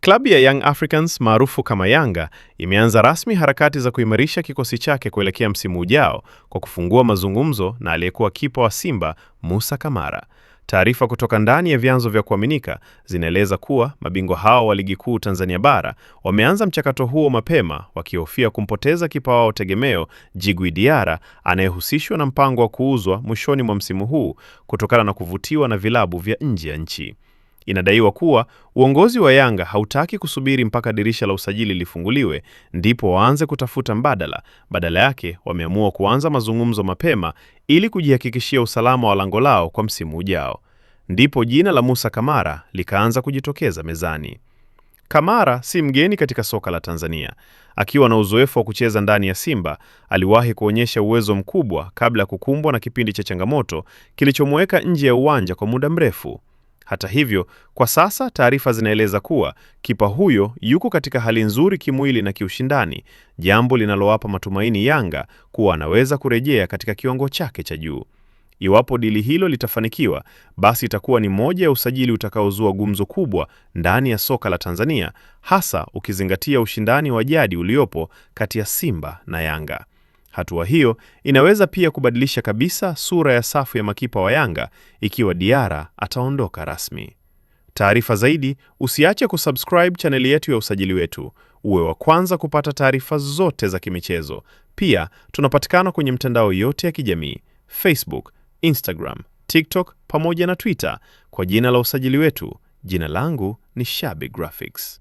Klabu ya Young Africans maarufu kama Yanga imeanza rasmi harakati za kuimarisha kikosi chake kuelekea msimu ujao kwa kufungua mazungumzo na aliyekuwa kipa wa Simba Musa Kamara. Taarifa kutoka ndani ya vyanzo vya kuaminika zinaeleza kuwa mabingwa hao wa Ligi Kuu Tanzania Bara wameanza mchakato huo mapema, wakihofia kumpoteza kipa wao tegemeo Djigui Diarra anayehusishwa na mpango wa kuuzwa mwishoni mwa msimu huu kutokana na kuvutiwa na vilabu vya nje ya nchi. Inadaiwa kuwa uongozi wa Yanga hautaki kusubiri mpaka dirisha la usajili lifunguliwe ndipo waanze kutafuta mbadala. Badala yake wameamua kuanza mazungumzo mapema ili kujihakikishia usalama wa lango lao kwa msimu ujao. Ndipo jina la Musa Kamara likaanza kujitokeza mezani. Kamara si mgeni katika soka la Tanzania. Akiwa na uzoefu wa kucheza ndani ya Simba, aliwahi kuonyesha uwezo mkubwa kabla ya kukumbwa na kipindi cha changamoto kilichomweka nje ya uwanja kwa muda mrefu. Hata hivyo, kwa sasa taarifa zinaeleza kuwa kipa huyo yuko katika hali nzuri kimwili na kiushindani, jambo linalowapa matumaini Yanga kuwa anaweza kurejea katika kiwango chake cha juu. Iwapo dili hilo litafanikiwa, basi itakuwa ni moja ya usajili utakaozua gumzo kubwa ndani ya soka la Tanzania, hasa ukizingatia ushindani wa jadi uliopo kati ya Simba na Yanga. Hatua hiyo inaweza pia kubadilisha kabisa sura ya safu ya makipa wa Yanga ikiwa Diarra ataondoka rasmi. Taarifa zaidi, usiache kusubscribe chaneli yetu ya Usajili Wetu, uwe wa kwanza kupata taarifa zote za kimichezo. Pia tunapatikana kwenye mtandao yote ya kijamii: Facebook, Instagram, TikTok pamoja na Twitter kwa jina la Usajili Wetu. Jina langu ni Shabi Graphics.